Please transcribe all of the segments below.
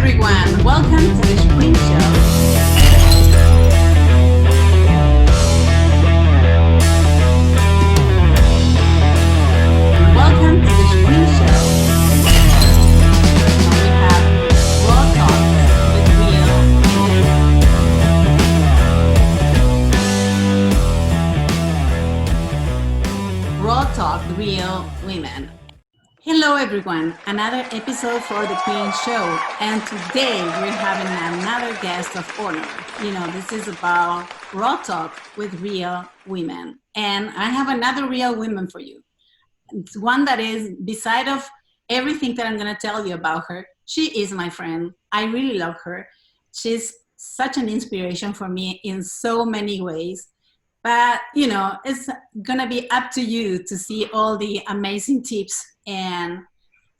everyone, welcome to the Spring Show. Welcome to the Spring Show. We have raw talk with real women. Raw talk, real women. Hello everyone, another episode for the Queen Show, and today we're having another guest of honor. This is about raw talk with real women, and I have another real woman for you. It's one that is, beside of everything that I'm going to tell you about her, she is my friend. I really love her. She's such an inspiration for me in so many ways. But, it's going to be up to you to see all the amazing tips and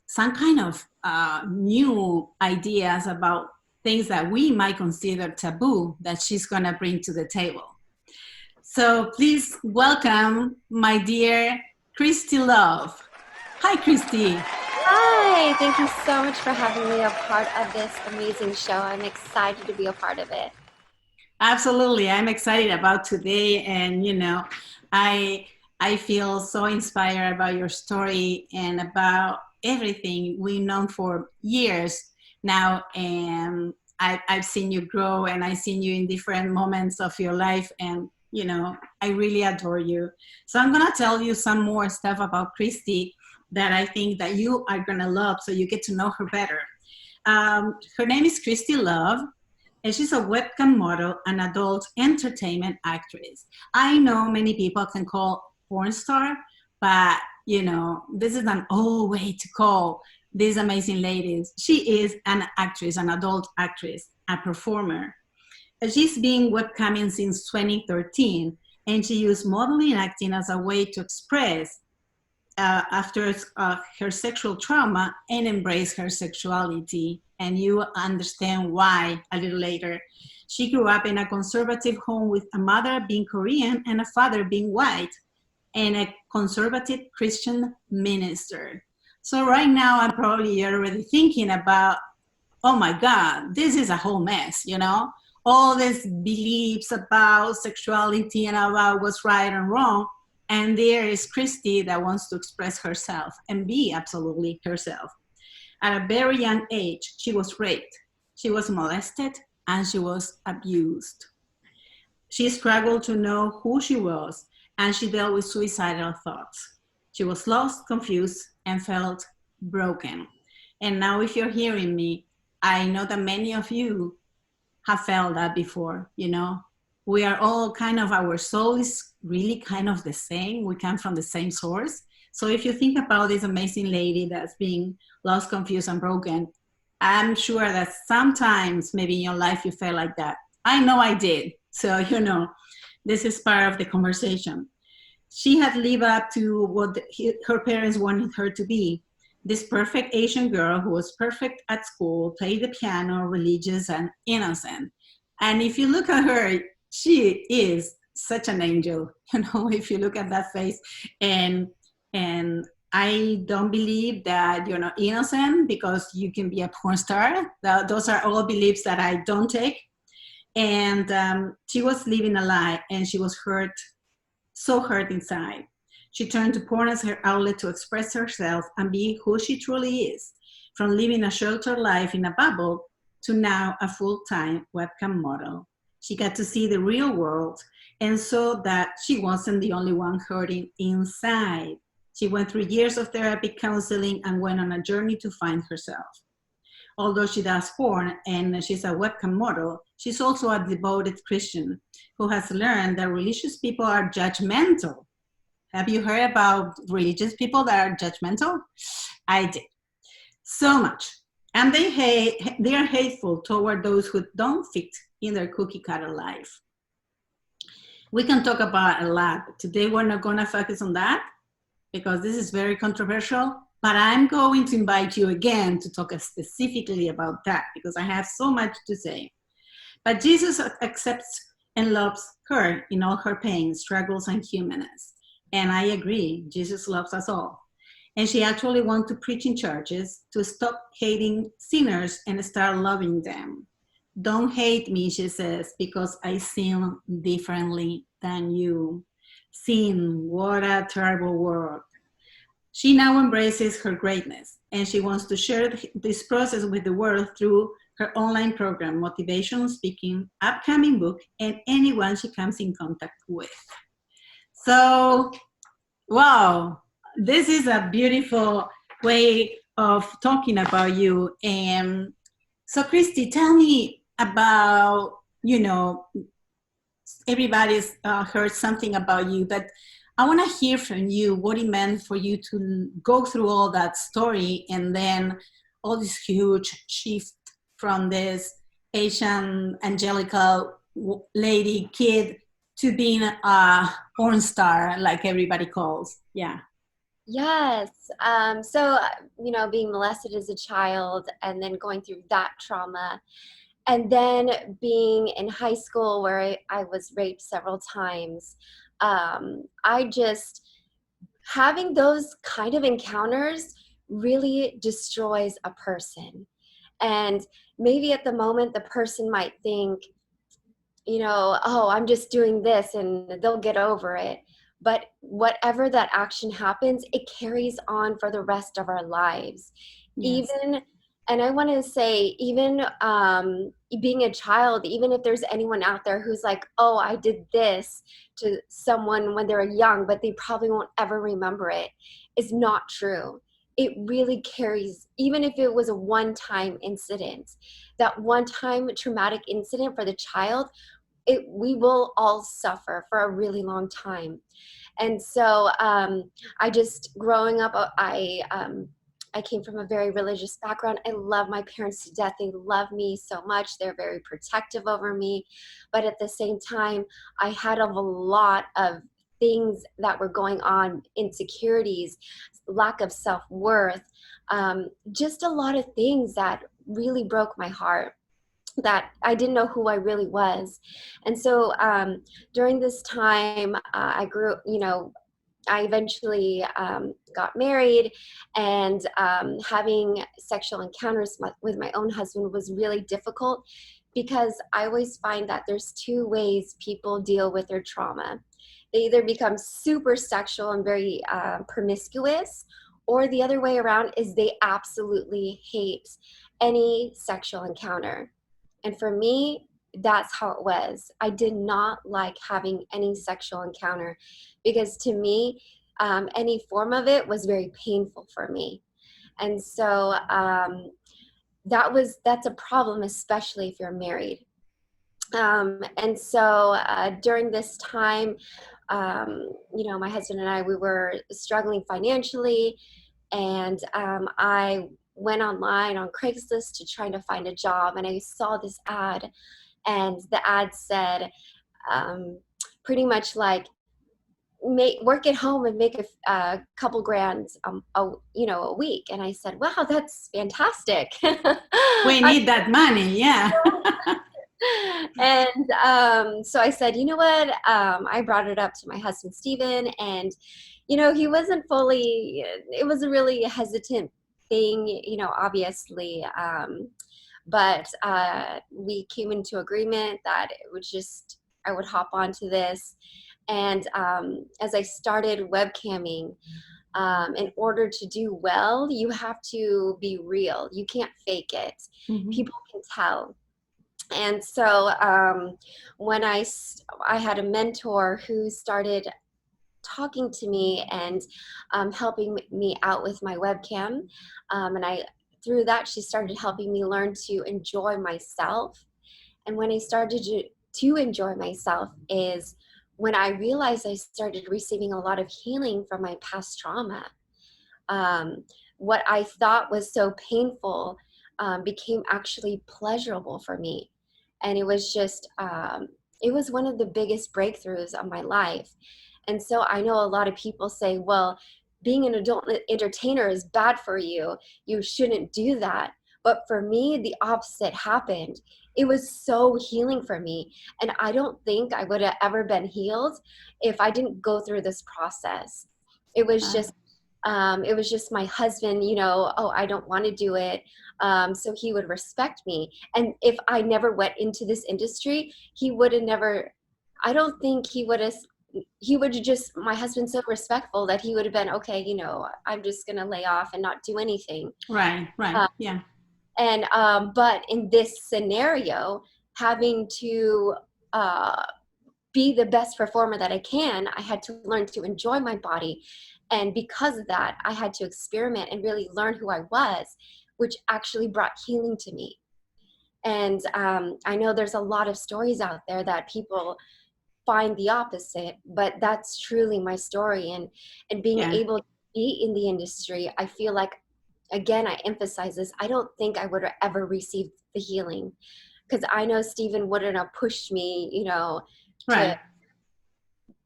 some kind of new ideas about things that we might consider taboo that she's going to bring to the table. So please welcome my dear Christy Love. Hi, Christy. Hi, thank you so much for having me a part of this amazing show. I'm excited to be a part of it. Absolutely. I'm excited about today. And, I feel so inspired about your story and about everything we've known for years now. And I've seen you grow, and I've seen you in different moments of your life. And, I really adore you. So I'm going to tell you some more stuff about Christy that I think that you are going to love, so you get to know her better. Her name is Christy Love. And she's a webcam model and adult entertainment actress. I know many people can call porn star, but this is an old way to call these amazing ladies. She is an actress, an adult actress, a performer. She's been webcamming since 2013, and she used modeling and acting as a way to express after her sexual trauma and embrace her sexuality. And you understand why a little later. She grew up in a conservative home with a mother being Korean and a father being white, and a conservative Christian minister. So right now, I'm probably you're already thinking about, oh my God, this is a whole mess, all these beliefs about sexuality and about what's right and wrong. And there is Christy that wants to express herself and be absolutely herself. At a very young age, she was raped, she was molested, and she was abused. She struggled to know who she was, and she dealt with suicidal thoughts. She was lost, confused, and felt broken. And now if you're hearing me, I know that many of you have felt that before, We are all our soul is really kind of the same. We come from the same source. So if you think about this amazing lady that's being lost, confused, and broken, I'm sure that sometimes maybe in your life you felt like that. I know I did. So, this is part of the conversation. She had lived up to what her parents wanted her to be. This perfect Asian girl who was perfect at school, played the piano, religious, and innocent. And if you look at her, she is such an angel, if you look at that face. And I don't believe that you're not innocent because you can be a porn star. Those are all beliefs that I don't take. And she was living a lie, and she was hurt, so hurt inside. She turned to porn as her outlet to express herself and be who she truly is, from living a sheltered life in a bubble to now a full-time webcam model. She got to see the real world and saw that she wasn't the only one hurting inside. She went through years of therapy, counseling, and went on a journey to find herself. Although she does porn and she's a webcam model, she's also a devoted Christian who has learned that religious people are judgmental. Have you heard about religious people that are judgmental? I did. So much. And they are hateful toward those who don't fit in their cookie cutter life. We can talk about a lot. Today we're not going to focus on that because this is very controversial, but I'm going to invite you again to talk specifically about that because I have so much to say. But Jesus accepts and loves her in all her pain, struggles, and humanness. And I agree, Jesus loves us all. And she actually wants to preach in churches to stop hating sinners and start loving them. Don't hate me, she says, because I sin differently than you. Sin, what a terrible word. She now embraces her greatness and she wants to share this process with the world through her online program, motivational speaking, upcoming book, and anyone she comes in contact with. So, wow, this is a beautiful way of talking about you. And so, Christy, tell me about, everybody's heard something about you, but I want to hear from you what it meant for you to go through all that story and then all this huge shift from this Asian angelical lady kid to being a porn star, like everybody calls. Yeah. Yes. So, being molested as a child and then going through that trauma, and then being in high school where I was raped several times. I just, having those kind of encounters really destroys a person. And maybe at the moment, the person might think, oh, I'm just doing this and they'll get over it. But whatever that action happens, it carries on for the rest of our lives. Yes. Even, and I want to say, even being a child, even if there's anyone out there who's like, oh, I did this to someone when they're young, but they probably won't ever remember it, is not true. It really carries, even if it was a one-time incident, that one-time traumatic incident for the child, we will all suffer for a really long time. And so I just, growing up, I came from a very religious background. I love my parents to death. They love me so much. They're very protective over me. But at the same time, I had a lot of things that were going on, insecurities, lack of self-worth, just a lot of things that really broke my heart, that I didn't know who I really was. And so during this time, I grew, I eventually got married, and having sexual encounters with my own husband was really difficult, because I always find that there's two ways people deal with their trauma. They either become super sexual and very promiscuous, or the other way around is they absolutely hate any sexual encounter. And for me, that's how it was. I did not like having any sexual encounter, because to me, any form of it was very painful for me. And so that's a problem, especially if you're married. And so during this time, my husband and I, we were struggling financially, and I went online on Craigslist to try to find a job, and I saw this ad, and the ad said pretty much like, work at home and make a couple grand a week. And I said, wow, that's fantastic. We need that money. Yeah. And so I said, you know what? I brought it up to my husband, Steven, and, he wasn't fully, it was a really hesitant thing, obviously. But we came into agreement that it would just, I would hop onto this. And as I started webcamming, in order to do well, you have to be real. You can't fake it. Mm-hmm. People can tell. And so when I had a mentor who started talking to me and helping me out with my webcam, and through that, she started helping me learn to enjoy myself. And when I started to enjoy myself is when I realized I started receiving a lot of healing from my past trauma. What I thought was so painful became actually pleasurable for me. And it was just, it was one of the biggest breakthroughs of my life. And so I know a lot of people say, well, being an adult entertainer is bad for you. You shouldn't do that. But for me, the opposite happened. It was so healing for me. And I don't think I would have ever been healed if I didn't go through this process. It was just It was just my husband, you know, oh, I don't want to do it. So he would respect me. And if I never went into this industry, he would have never, I don't think he would have, he would have just, my husband's so respectful that he would have been, okay, you know, I'm just going to lay off and not do anything. Right, right, Uh, yeah, and, but in this scenario, having to, uh, be the best performer that I can, I had to learn to enjoy my body. And because of that, I had to experiment and really learn who I was, which actually brought healing to me. And I know there's a lot of stories out there that people find the opposite, but that's truly my story. And being yeah. able to be in the industry, I feel like, again, I emphasize this, I don't think I would have ever received the healing, because I know Stephen wouldn't have pushed me, you know, to Right.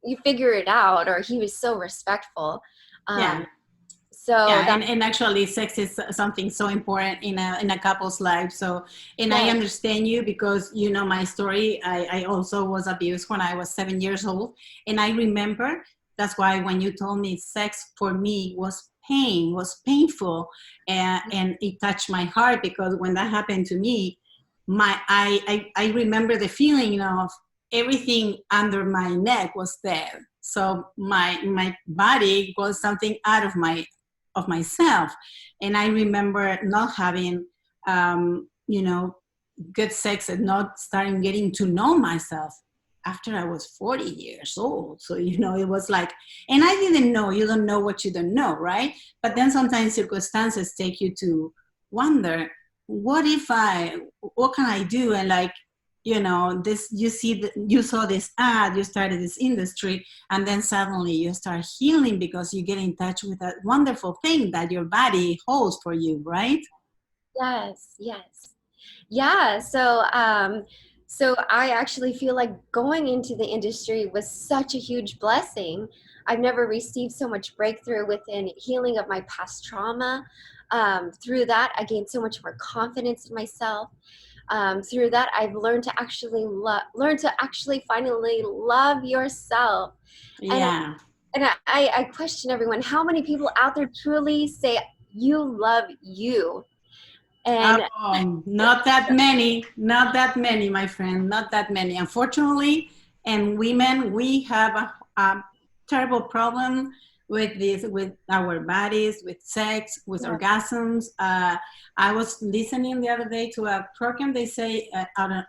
you figure it out, or he was so respectful. Yeah. um so Yeah, that and actually sex is something so important in a couple's life. So, and I yes, understand you because you know my story. I also was abused when I was 7 years old. And I remember that's why when you told me sex for me was pain, was painful, and it touched my heart because when that happened to me, I remember the feeling of everything under my neck was there. So my body was something out of myself. And I remember not having, you know, good sex and not starting getting to know myself after I was 40 years old. So, you know, it was like, and I didn't know, you don't know what you don't know, right? But then sometimes circumstances take you to wonder, what if what can I do? And like, you know, this, you saw this ad, you started this industry, and then suddenly you start healing because you get in touch with that wonderful thing that your body holds for you, right? yes, yes. Yeah, so I actually feel like going into the industry was such a huge blessing. I've never received so much breakthrough within healing of my past trauma. Through that, I gained so much more confidence in myself. Through that, I've learned to actually learn to actually finally love yourself. And Yeah. I question everyone, how many people out there truly say you love you? And Not that many, not that many, my friend, not that many. Unfortunately, and women, we have a terrible problem with this, with our bodies, with sex, with yeah, orgasms. I was listening the other day to a program. They say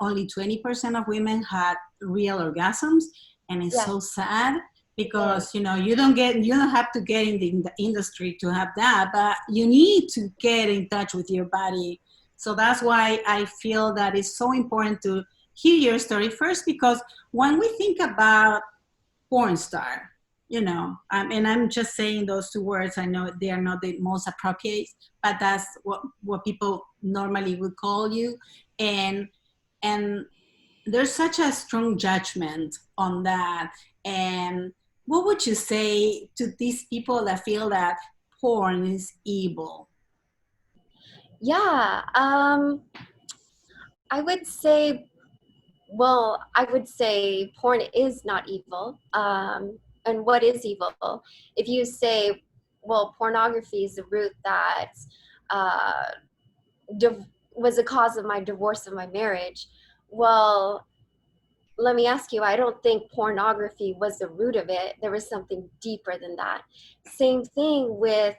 only 20% of women had real orgasms, and it's yeah, so sad yes. because you don't have to get in the industry to have that, but you need to get in touch with your body. So that's why I feel that it's so important to hear your story first, because when we think about porn star, and I'm just saying those two words, I know they are not the most appropriate, but that's what people normally would call you. And and there's such a strong judgment on that. And what would you say to these people that feel that porn is evil? Yeah, I would say, well, I would say porn is not evil. And what is evil? If you say, well, pornography is the root that uh, was the cause of my divorce of my marriage. Well, let me ask you, I don't think pornography was the root of it. There was something deeper than that. Same thing with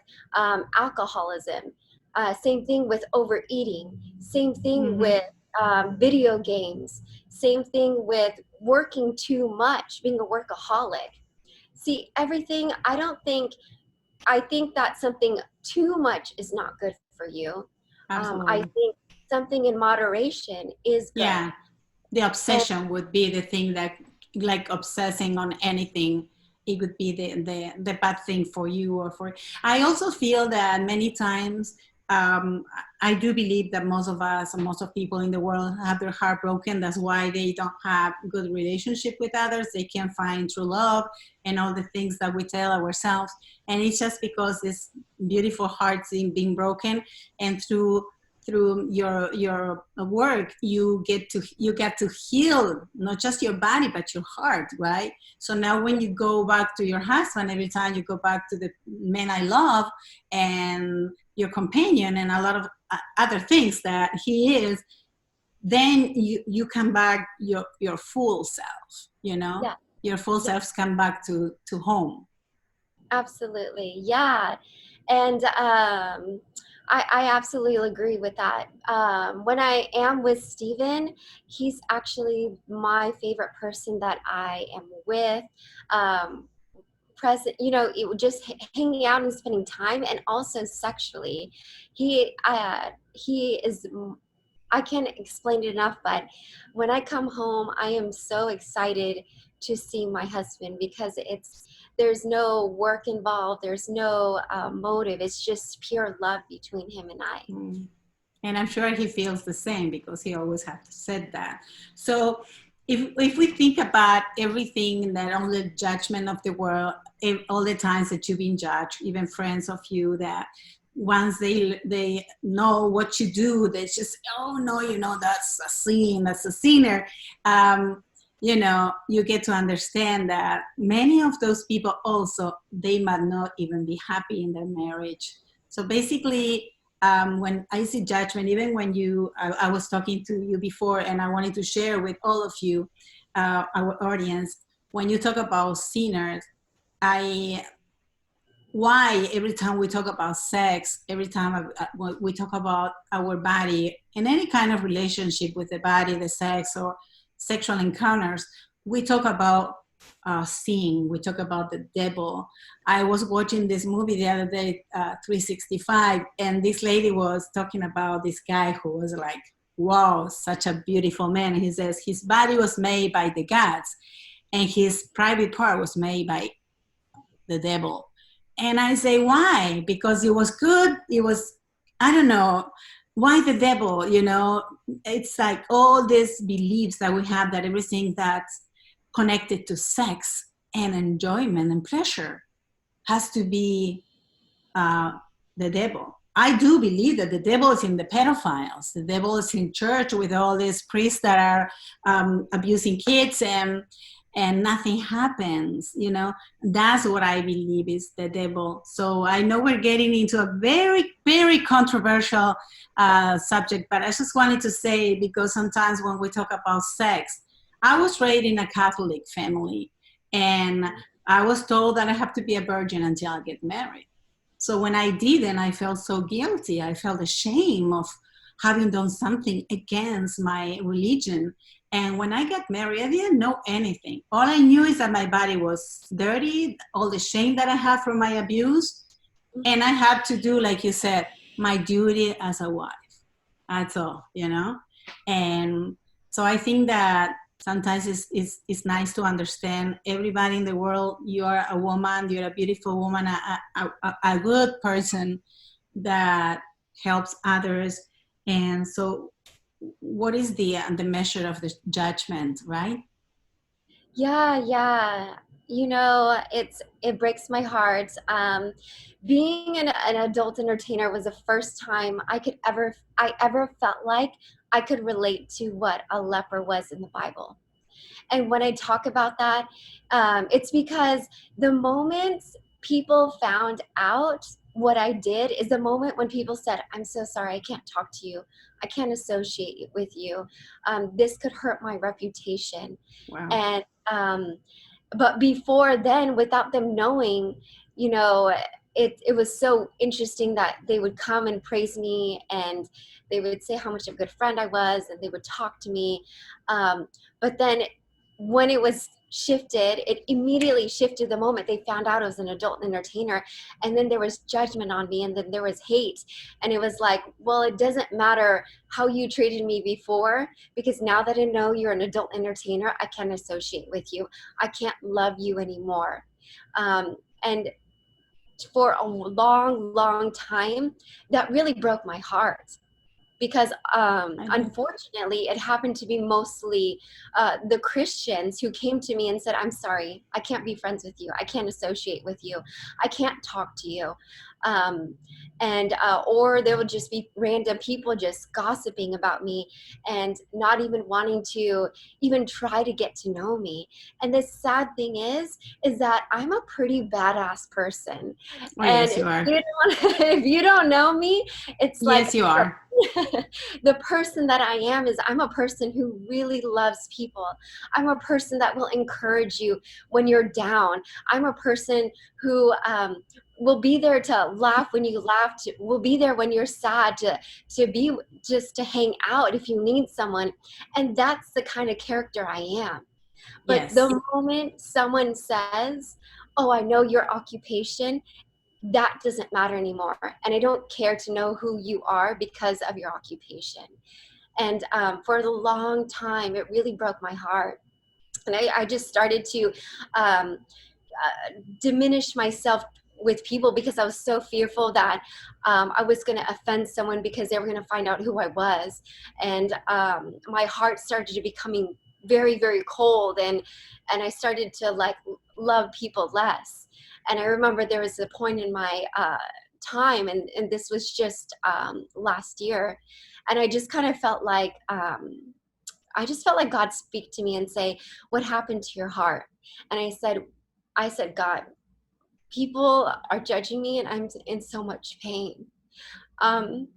alcoholism. Same thing with overeating. Same thing Mm-hmm. with video games. Same thing with working too much, being a workaholic. See, everything, I think that something too much is not good for you. I Absolutely. think something in moderation is good. Yeah, the And obsession would be the thing that, like obsessing on anything, it would be the bad thing for you or for. I also feel that many times, um, I do believe that most of us, most of people in the world have their heart broken. That's why they don't have good relationship with others. They can't find true love and all the things that we tell ourselves. And it's just because this beautiful hearts being broken, and through your work, you get to heal not just your body but your heart, right? So now when you go back to your husband, every time you go back to the man I love and your companion and a lot of other things that he is, then you come back your full self, Yeah. your full Yeah. selves come back to home. Absolutely. Yeah. And I absolutely agree with that. When I am with Steven, he's actually my favorite person that I am with. Um, present, just hanging out and spending time, and also sexually. He is, I can't explain it enough, but when I come home, I am so excited to see my husband because there's no work involved, there's no motive. It's just pure love between him and I. Mm. And I'm sure he feels the same because he always has said that. So if we think about everything, that all the judgment of the world, all the times that you've been judged, even friends of you that once they know what you do, they just, oh no, that's a sin, that's a sinner. Um, you get to understand that many of those people also, they might not even be happy in their marriage. So basically, when I see judgment, even when I was talking to you before, and I wanted to share with all of you, our audience, when you talk about sinners, I why every time we talk about sex, every time we talk about our body in any kind of relationship with the body, the sex, or sexual encounters, we talk about sin, we talk about the devil. I was watching this movie the other day, 365, and this lady was talking about this guy who was like, wow, such a beautiful man. And he says his body was made by the gods and his private part was made by the devil. And I say, why? Because it was good. It was, I don't know, why the devil? It's like all these beliefs that we have, that everything that's connected to sex and enjoyment and pleasure has to be uh, the devil. I do believe that the devil is in the pedophiles. The devil is in church with all these priests that are abusing kids, and nothing happens. That's what I believe is the devil. So I know we're getting into a very, very controversial subject, but I just wanted to say, because sometimes when we talk about sex, I was raised in a Catholic family, and I was told that I have to be a virgin until I get married. So when I didn't, I felt so guilty. I felt ashamed of having done something against my religion. And when I got married, I didn't know anything. All I knew is that my body was dirty, all the shame that I had from my abuse. And I had to do, like you said, my duty as a wife. That's all. And so I think that sometimes it's nice to understand everybody in the world. You are a woman, you're a beautiful woman, a good person that helps others. And so what is the measure of the judgment, right? Yeah, yeah. It breaks my heart. Being an adult entertainer was the first time I ever felt like I could relate to what a leper was in the Bible. And when I talk about that, it's because the moment people found out what I did is the moment when people said, I'm so sorry, I can't talk to you. I can't associate with you. This could hurt my reputation. Wow. And but before then, without them knowing, you know it was so interesting that they would come and praise me, and they would say how much of a good friend I was, and they would talk to me. But then when it was shifted, it immediately shifted the moment they found out I was an adult entertainer. And then there was judgment on me, and then there was hate. And it was like, well, it doesn't matter how you treated me before, because now that I know you're an adult entertainer, I can't associate with you. I can't love you anymore. And for a long, long time, that really broke my heart. because I know. unfortunately it happened to be mostly the Christians who came to me and said, I'm sorry, I can't be friends with you, I can't associate with you, I can't talk to you. um, and or there would just be random people just gossiping about me and not even wanting to even try to get to know me. And the sad thing is that I'm a pretty badass person. Oh, And yes, if you are. you don't, if you don't know me, it's Yes, like you are. the person that I am is I'm a person who really loves people. I'm a person that will encourage you when you're down. I'm a person who will be there to laugh when you laugh, will be there when you're sad, to be just to hang out if you need someone. And that's the kind of character I am. But Yes. the moment someone says, oh, I know your occupation, that doesn't matter anymore. And I don't care to know who you are because of your occupation. And for a long time, it really broke my heart. And I just started to um, diminish myself with people because I was so fearful that I was going to offend someone because they were going to find out who I was. And my heart started to becoming very, very cold. And I started to like love people less. And I remember there was a point in my time, and this was just last year. And I just kind of felt like, I just felt like God speak to me and say, what happened to your heart? And I said, God, people are judging me and I'm in so much pain. Um,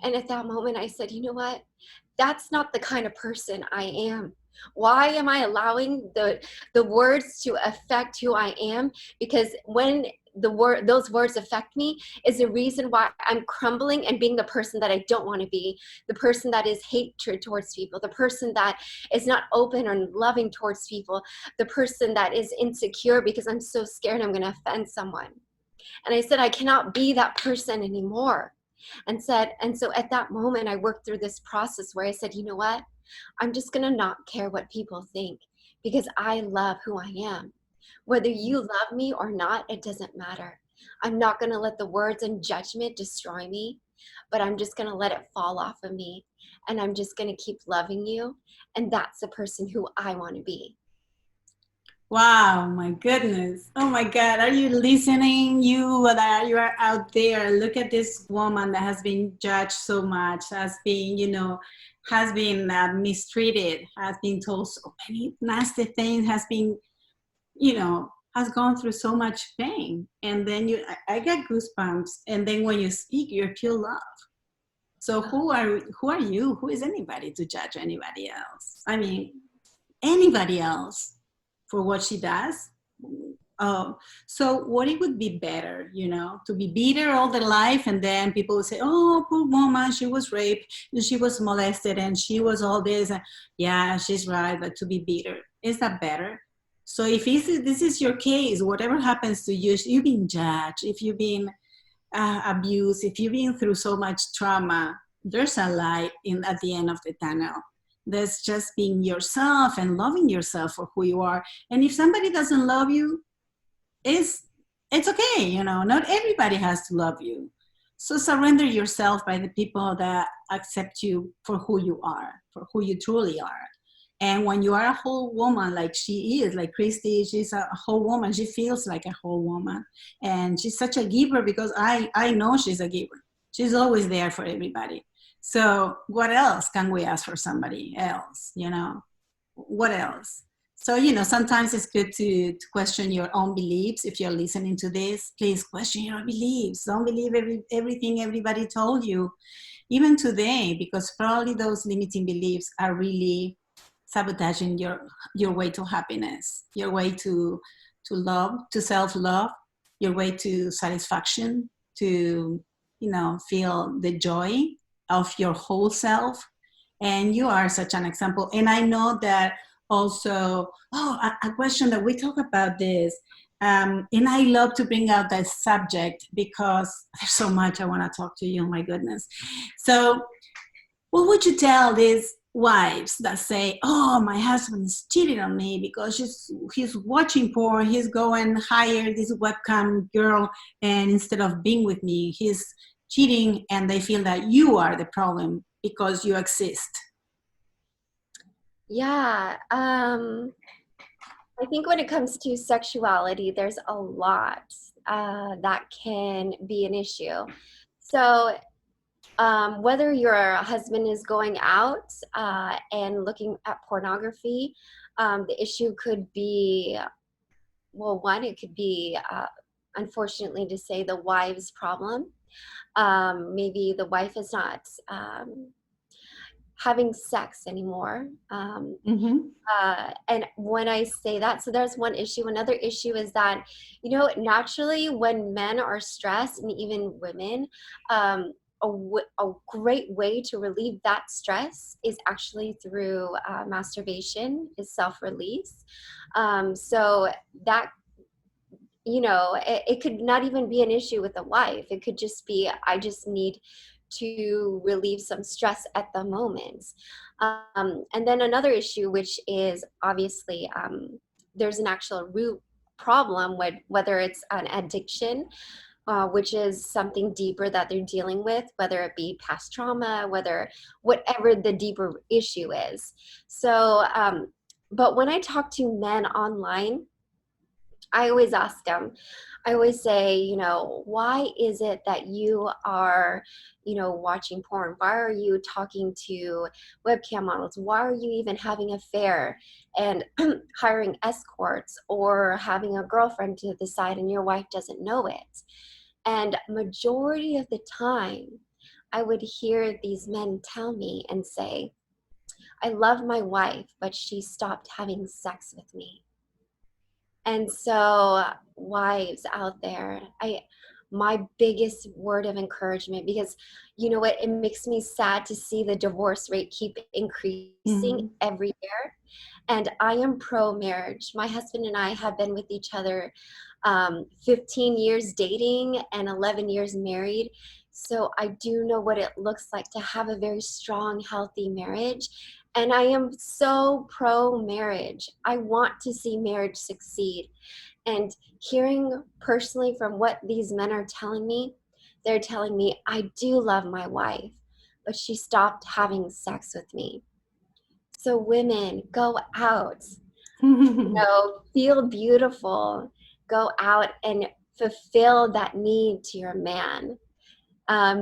and at that moment, I said, you know what? That's not the kind of person I am. Why am I allowing the words to affect who I am? Because when those words affect me is the reason why I'm crumbling and being the person that I don't want to be, the person that is hatred towards people, the person that is not open or loving towards people, the person that is insecure because I'm so scared I'm going to offend someone. And I said, I cannot be that person anymore. And so at that moment, I worked through this process where I said, you know what? I'm just going to not care what people think because I love who I am. Whether you love me or not, it doesn't matter. I'm not going to let the words and judgment destroy me, but I'm just going to let it fall off of me. And I'm just going to keep loving you. And that's the person who I want to be. Wow, my goodness. Oh my God. Are you listening? You are out there. Look at this woman that has been judged so much, has been, has been mistreated, has been told so many nasty things, has been, has gone through so much pain. And then I get goosebumps. And then when you speak, you feel love. So who are you? Who is anybody to judge anybody else? I mean, anybody else for what she does. So what it would be better, to be bitter all the life, and then people would say, "Oh, poor woman, she was raped, and she was molested, and she was all this." And, yeah, she's right, but to be bitter, is that better? So if this is your case, whatever happens to you, if you've been judged, if you've been abused, if you've been through so much trauma, there's a light at the end of the tunnel. That's just being yourself and loving yourself for who you are. And if somebody doesn't love you, it's okay. Not everybody has to love you. So surrender yourself by the people that accept you for who you are, for who you truly are. And when you are a whole woman, like she is, like Christy, she's a whole woman. She feels like a whole woman. And she's such a giver because I know she's a giver. She's always there for everybody. So what else can we ask for somebody else? What else? So, sometimes it's good to question your own beliefs. If you're listening to this, please question your beliefs. Don't believe everything everybody told you, even today, because probably those limiting beliefs are really sabotaging your way to happiness, your way to love, to self-love, your way to satisfaction, to feel the joy of your whole self. And you are such an example. And I know that also, a question that we talk about this, and I love to bring out that subject because there's so much I want to talk to you. Oh my goodness. So what would you tell these wives that say, "Oh, my husband is cheating on me because he's watching porn, he's going hire this webcam girl, and instead of being with me, he's cheating," and they feel that you are the problem. because you exist? Yeah. I think when it comes to sexuality, there's a lot that can be an issue. So, whether your husband is going out and looking at pornography, the issue could be, well, one, it could be, unfortunately to say, the wife's problem. Maybe the wife is not having sex anymore. Mm-hmm. And when I say that, so there's one issue. Another issue is that, naturally when men are stressed, and even women, a great way to relieve that stress is actually through masturbation, is self-release. So that, it could not even be an issue with the wife. It could just be, I just need to relieve some stress at the moment. And then another issue, which is obviously, there's an actual root problem with whether it's an addiction, which is something deeper that they're dealing with, whether it be past trauma, whatever the deeper issue is. So, but when I talk to men online, I always ask them, I always say, why is it that you are, watching porn? Why are you talking to webcam models? Why are you even having an affair and hiring escorts or having a girlfriend to the side and your wife doesn't know it? And majority of the time, I would hear these men tell me and say, I love my wife, but she stopped having sex with me. And so, wives out there, my biggest word of encouragement, because you know what, it makes me sad to see the divorce rate keep increasing Mm-hmm. every year. And I am pro marriage. My husband and I have been with each other 15 years dating and 11 years married. So I do know what it looks like to have a very strong, healthy marriage. And I am so pro marriage. I want to see marriage succeed. And hearing personally from what these men are telling me, they're telling me, I do love my wife, but she stopped having sex with me. So, women, go out, feel beautiful, go out and fulfill that need to your man.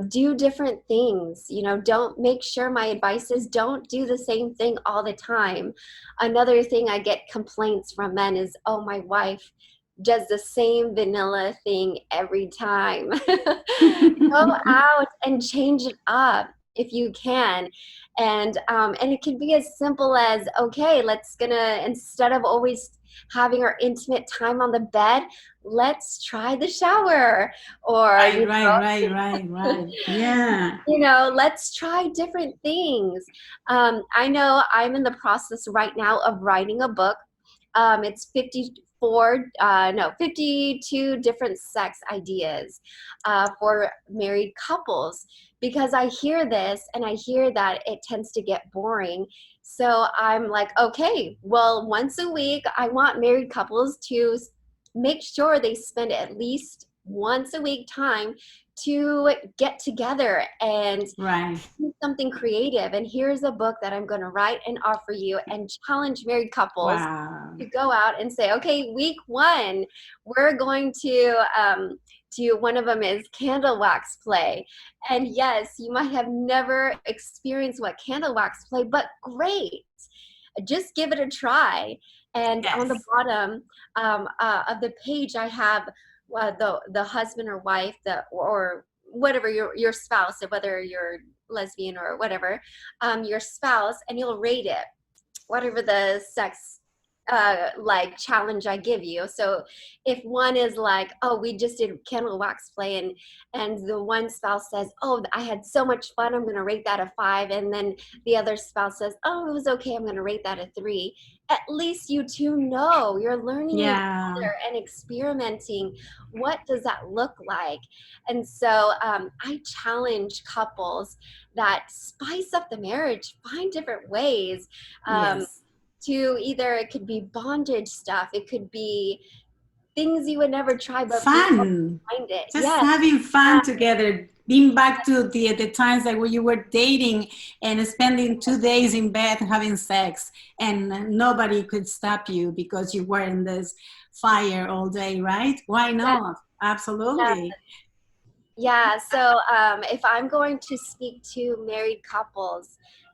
Do different things. Don't, make sure, my advice is, don't do the same thing all the time. Another thing I get complaints from men is, oh, my wife does the same vanilla thing every time. Go out and change it up if you can. And it can be as simple as, okay, instead of always having our intimate time on the bed, let's try the shower. Or, Right, right, right, right, right. Yeah. let's try different things. I know I'm in the process right now of writing a book. It's 52 different sex ideas for married couples, because I hear this and I hear that it tends to get boring. So I'm like, okay, well, once a week, I want married couples to make sure they spend at least once a week time to get together and Right. do something creative. And here's a book that I'm going to write and offer you, and challenge married couples Wow. to go out and say, okay, week one, we're going to do, one of them is candle wax play. And yes, you might have never experienced what candle wax play, but great. Just give it a try. And on the Yes. bottom of the page, I have the husband or wife, or whatever, your spouse, whether you're lesbian or whatever, your spouse, and you'll rate it, whatever the sex like challenge I give you. So if one is like, oh, we just did candle wax play, and the one spouse says, oh, I had so much fun, I'm going to rate that a 5, and then the other spouse says, oh, it was okay, I'm going to rate that a 3, at least you two know you're learning each Yeah. other and experimenting. What does that look like? And so I challenge couples that spice up the marriage, find different ways. Yes. To either, it could be bondage stuff, it could be things you would never try, but be Fun. behind it. Just Yes. having fun together. being back to the times that when you were dating and spending 2 days in bed having sex, and nobody could stop you because you were in this fire all day, right? Why Yeah, not? yeah. Absolutely. Yeah, so if I'm going to speak to married couples,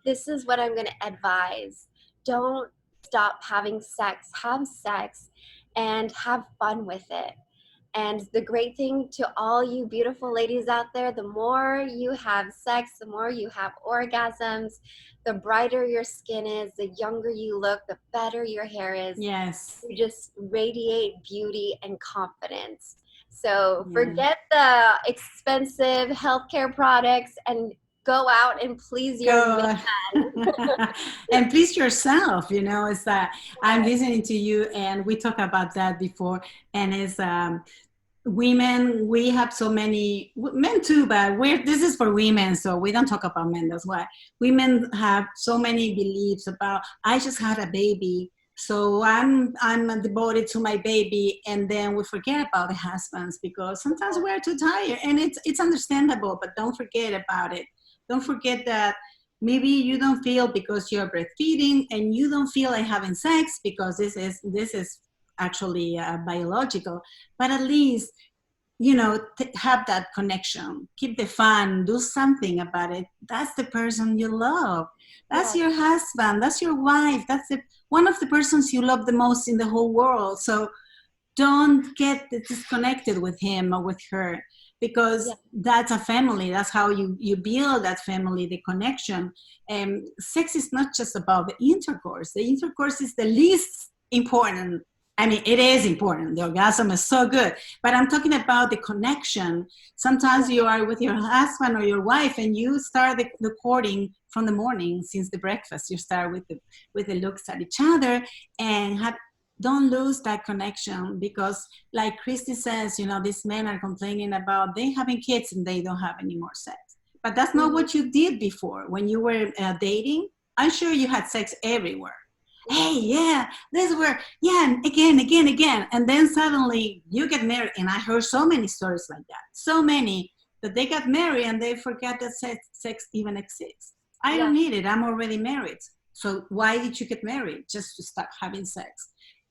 this is what I'm going to advise. Don't stop having sex, have sex, and have fun with it. And the great thing to all you beautiful ladies out there, the more you have sex, the more you have orgasms, the brighter your skin is, the younger you look, the better your hair is. Yes. You just radiate beauty and confidence. So Yeah. forget the expensive healthcare products and go out and please your Go man. and please yourself. It's that I'm listening to you, and we talked about that before. And it's women, we have so many men too, but this is for women, so we don't talk about men. That's why women have so many beliefs about, I just had a baby, so I'm devoted to my baby, and then we forget about the husbands because sometimes we're too tired, and it's understandable, but don't forget about it. Don't forget that maybe you don't feel because you're breastfeeding, and you don't feel like having sex because this is actually biological, but at least have that connection, keep the fun, do something about it. That's the person you love, that's Yes, your husband, that's your wife, that's one of the persons you love the most in the whole world. So don't get disconnected with him or with her, because yes, that's a family. That's how you build that family, the connection. And sex is not just about the intercourse. The intercourse is the least important. I mean, it is important. The orgasm is so good, but I'm talking about the connection. Sometimes yes, you are with your husband or your wife, and you start the courting from the morning, since the breakfast. You start with the looks at each other, and don't lose that connection, because like Christy says, these men are complaining about they having kids and they don't have any more sex, but that's not mhm, what you did before when you were dating. I'm sure you had sex everywhere. yes, Hey, yeah, this were, yeah, and again, and then suddenly you get married. And I heard so many stories like that, so many, that they got married and they forget that sex even exists. I don't yes, need it, I'm already married. So why did you get married? Just to start having sex?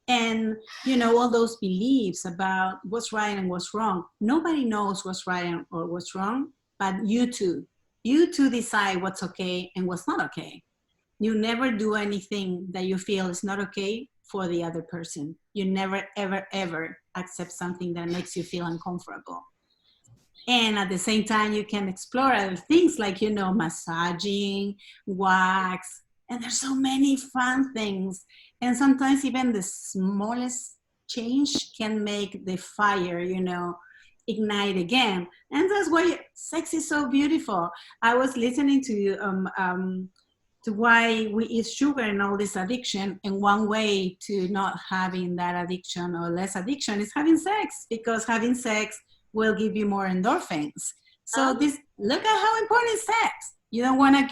And all those beliefs about what's right and what's wrong, nobody knows what's right or what's wrong, but you two decide what's okay and what's not okay. You never do anything that you feel is not okay for the other person. You never ever ever accept something that makes you feel uncomfortable. And at the same time, you can explore other things like massaging, wax, and there's so many fun things. And sometimes even the smallest change can make the fire ignite again. And that's why sex is so beautiful. I was listening to why we eat sugar and all this addiction, and one way to not having that addiction or less addiction is having sex, because having sex will give you more endorphins. So uh-huh, look at how important is sex. You don't want to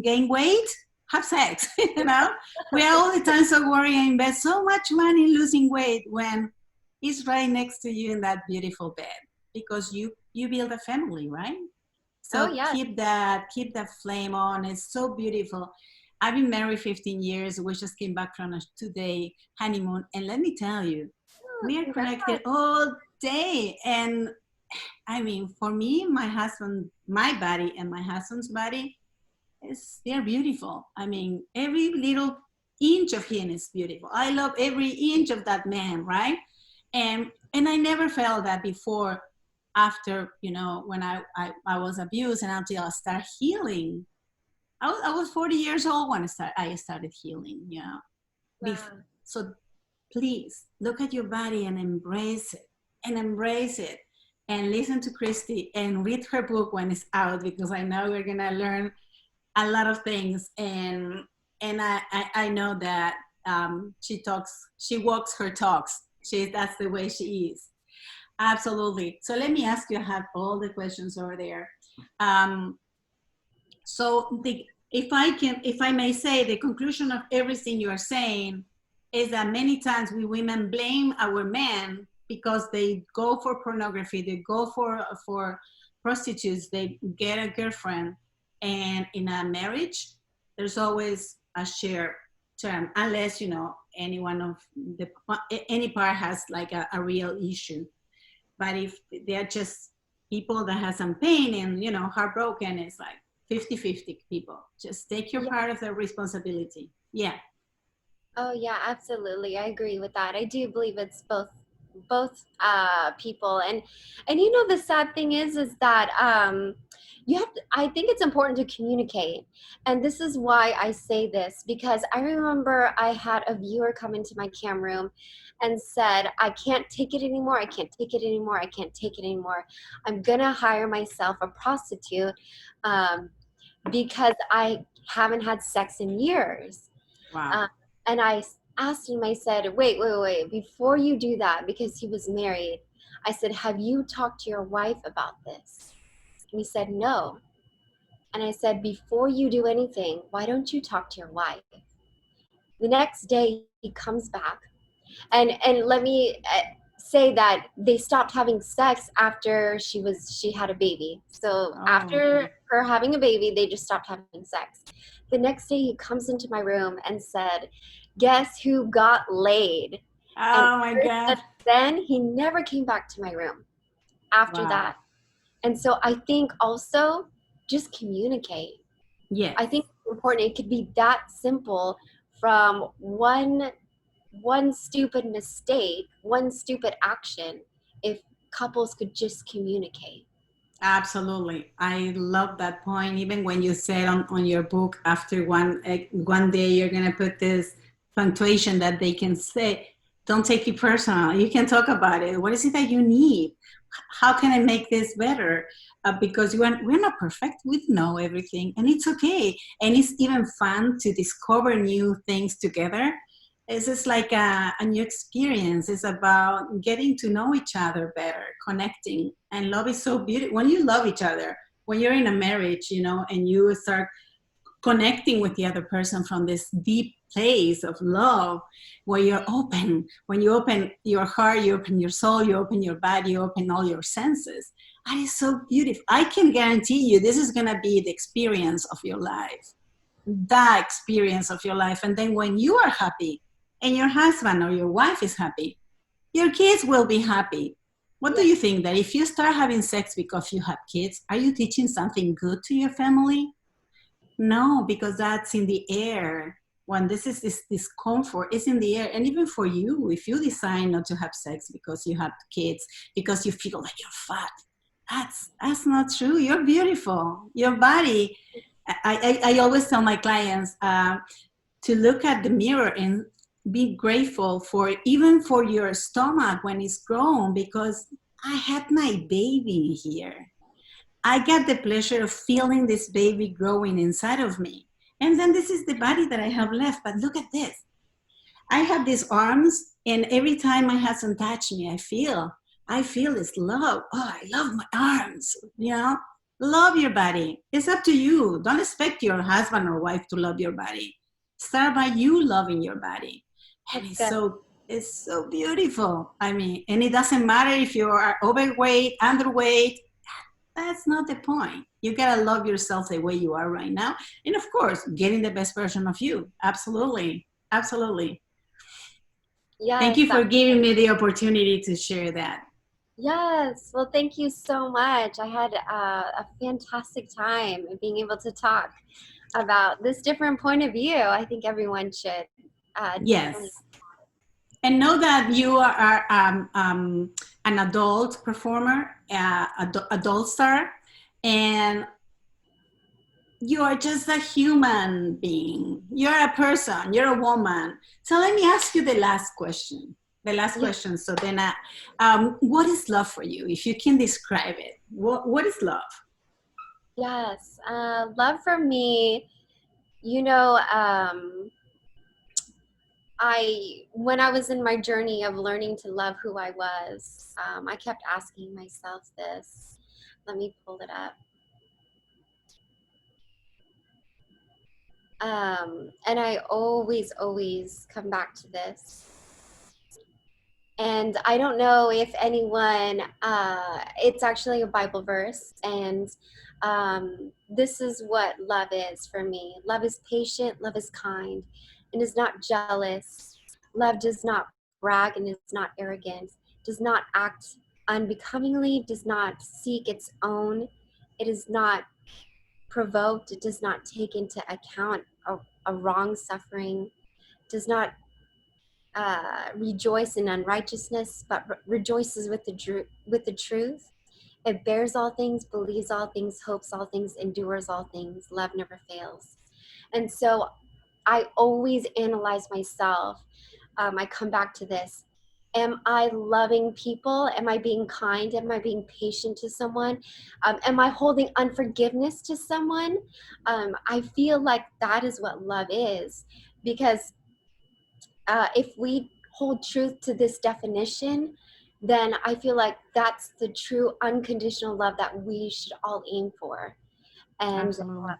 gain weight, have sex. We are all the time so worried and invest so much money in losing weight when he's right next to you in that beautiful bed, because you build a family, right? oh So yes, keep that flame on. It's so beautiful. I've been married 15 years. We just came back from a 2-day honeymoon, and let me tell you, oh, we are congrats. connected all day. And I mean, for me, my body and my husband's body, they're beautiful. I mean, every little inch of him is beautiful. I love every inch of that man, right? And I never felt that before. After when I was abused, and until I started healing, I was 40 years old when I started healing. Wow. So please look at your body and embrace it, and embrace it, and listen to Christy and read her book when it's out, because I know we're gonna learn a lot of things. And I know that she walks her talks. That's the way she is. Absolutely. So let me ask you, I have all the questions over there. um, so if I may say, the conclusion of everything you are saying is that many times we women blame our men because they go for pornography, they go for prostitutes, they get a girlfriend, and in a marriage, there's always a share term, unless any one of the any part has like a real issue. But if they're just people that have some pain and heartbroken, it's like 50-50 people. Just take your Yeah. part of the responsibility. Yeah. Oh yeah, absolutely. I agree with that. I do believe it's both people. And the sad thing is that you have to, I think it's important to communicate. And this is why I say this, because I remember I had a viewer come into my cam room and said, I can't take it anymore. I can't take it anymore. I can't take it anymore. I'm gonna hire myself a prostitute um, because I haven't had sex in years. Wow. Uh, and I asked him, I said, wait, before you do that, because he was married, I said, have you talked to your wife about this? And he said, no. And I said, before you do anything, why don't you talk to your wife? The next day he comes back, and let me say that they stopped having sex after she had a baby. So Oh, after okay. her having a baby, they just stopped having sex. The next day he comes into my room and said, guess who got laid? And Oh my ever God. since then he never came back to my room after Wow. that. And so I think also just communicate. Yes. I think it's important. It could be that simple, from one stupid mistake, one stupid action, if couples could just communicate. Absolutely. I love that point. Even when you said on your book, after one day you're gonna put this punctuation that they can say, don't take it personal. You can talk about it. What is it that you need? How can I make this better? Because we're not perfect. We know everything, and it's okay. And it's even fun to discover new things together. It's just like a new experience. It's about getting to know each other better, connecting. And love is so beautiful. When you love each other, when you're in a marriage, and you start connecting with the other person from this deep place of love, where you're open, when you open your heart, you open your soul, you open your body, you open all your senses. That is so beautiful. I can guarantee you this is going to be the experience of your life, the experience of your life. And then when you are happy and your husband or your wife is happy, your kids will be happy. What do Yeah. you think, that if you start having sex because you have kids, are you teaching something good to your family? No, because that's in the air. When this discomfort is in the air. And even for you, if you decide not to have sex because you have kids, because you feel like you're fat, that's not true. You're beautiful. Your body. I always tell my clients to look at the mirror and be grateful for, even for your stomach when it's grown, because I had my baby here. I get the pleasure of feeling this baby growing inside of me. And then this is the body that I have left. But look at this. I have these arms, and every time my husband touch me, I feel this love. Oh, I love my arms. Love your body. It's up to you. Don't expect your husband or wife to love your body. Start by you loving your body. And That's it's good. so beautiful. I mean, and it doesn't matter if you are overweight, underweight. That's not the point. You gotta love yourself the way you are right now. And of course, getting the best version of you. Absolutely. Absolutely. Thank Yes. you for giving me the opportunity to share that. Yes. Well, thank you so much. I had a fantastic time being able to talk about this different point of view. I think everyone should definitely. Yes. And know that you are an adult performer, adult star, and you are just a human being. You're a person, you're a woman. So let me ask you the last question. The last Yeah. question. So then, what is love for you? If you can describe it, what is love? Yes. Love for me, you know, when I was in my journey of learning to love who I was, I kept asking myself this. Let me pull it up. And I always come back to this. And I don't know if anyone, it's actually a Bible verse. And this is what love is for me. Love is patient, love is kind, and is not jealous. Love does not brag and is not arrogant, does not act unbecomingly, does not seek its own. It is not provoked, it does not take into account a wrong suffering, does not rejoice in unrighteousness, but rejoices with the truth. It bears all things, believes all things, hopes all things, endures all things. Love never fails. And so I always analyze myself. I come back to this. Am I loving people? Am I being kind? Am I being patient to someone? Am I holding unforgiveness to someone? I feel like that is what love is, because if we hold truth to this definition, then I feel like that's the true unconditional love that we should all aim for. And Absolutely.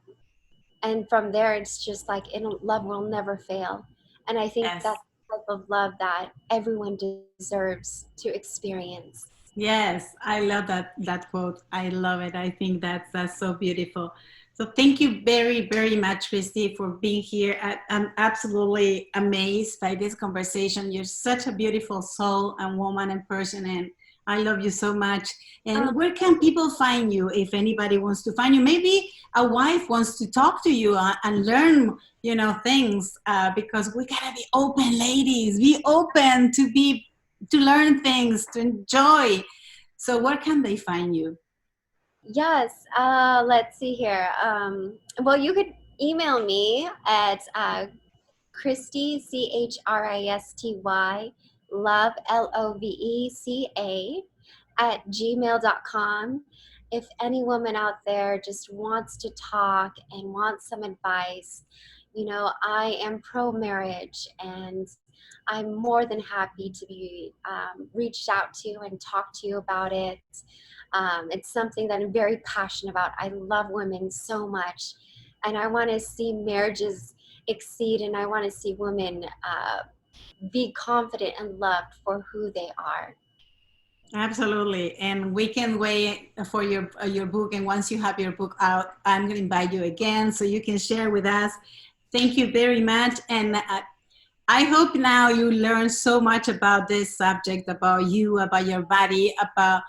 and from there, it's just like love will never fail. And I think Yes. that's the type of love that everyone deserves to experience. Yes, I love that quote. I love it. I think that's so beautiful. So thank you very, very much, Christy, for being here. I'm absolutely amazed by this conversation. You're such a beautiful soul and woman and person, and I love you so much. Um, And where can people find you if anybody wants to find you? Maybe a wife wants to talk to you and learn, things, because we gotta be open, ladies. Be open to learn things, to enjoy. So where can they find you? yes, let's see here. Well, you could email me at Christy, Christy, love, LOVECA, at gmail.com. If any woman out there just wants to talk and wants some advice, I am pro marriage, and I'm more than happy to be reached out to and talk to you about it. It's something that I'm very passionate about. I love women so much, and I want to see marriages exceed, and I want to see women be confident and loved for who they are. Absolutely. And we can wait for your book. And once you have your book out, I'm going to invite you again so you can share with us. Thank you very much. And I hope now you learn so much about this subject, about you, about your body, about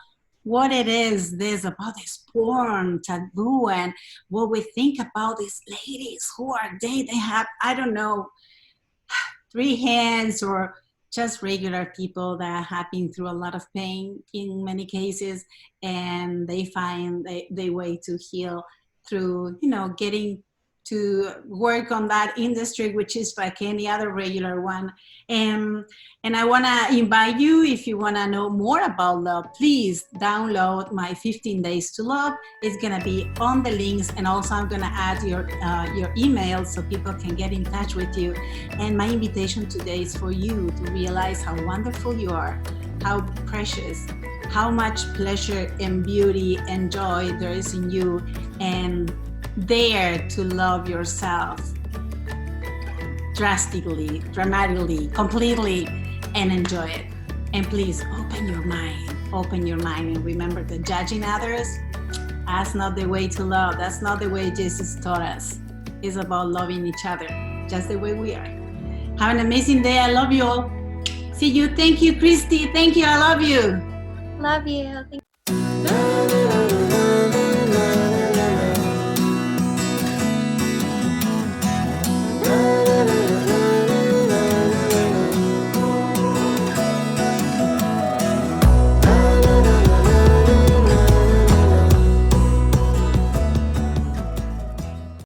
what it is, this about this porn taboo, and what we think about these ladies. Who are they? They have, I don't know, three hands, or just regular people that have been through a lot of pain in many cases, and they find the way to heal through, getting to work on that industry, which is like any other regular one. And I want to invite you, if you want to know more about love, please download my 15 Days to Love. It's going to be on the links, and also I'm going to add your email so people can get in touch with you. And my invitation today is for you to realize how wonderful you are, how precious, how much pleasure and beauty and joy there is in you, and dare to love yourself drastically, dramatically, completely, and enjoy it. And please open your mind, and remember that judging others, that's not the way to love. That's not the way Jesus taught us. It's about loving each other just the way we are. Have an amazing day. I love you all. See you. Thank you, Christy. Thank you. I love you. Love you. Thank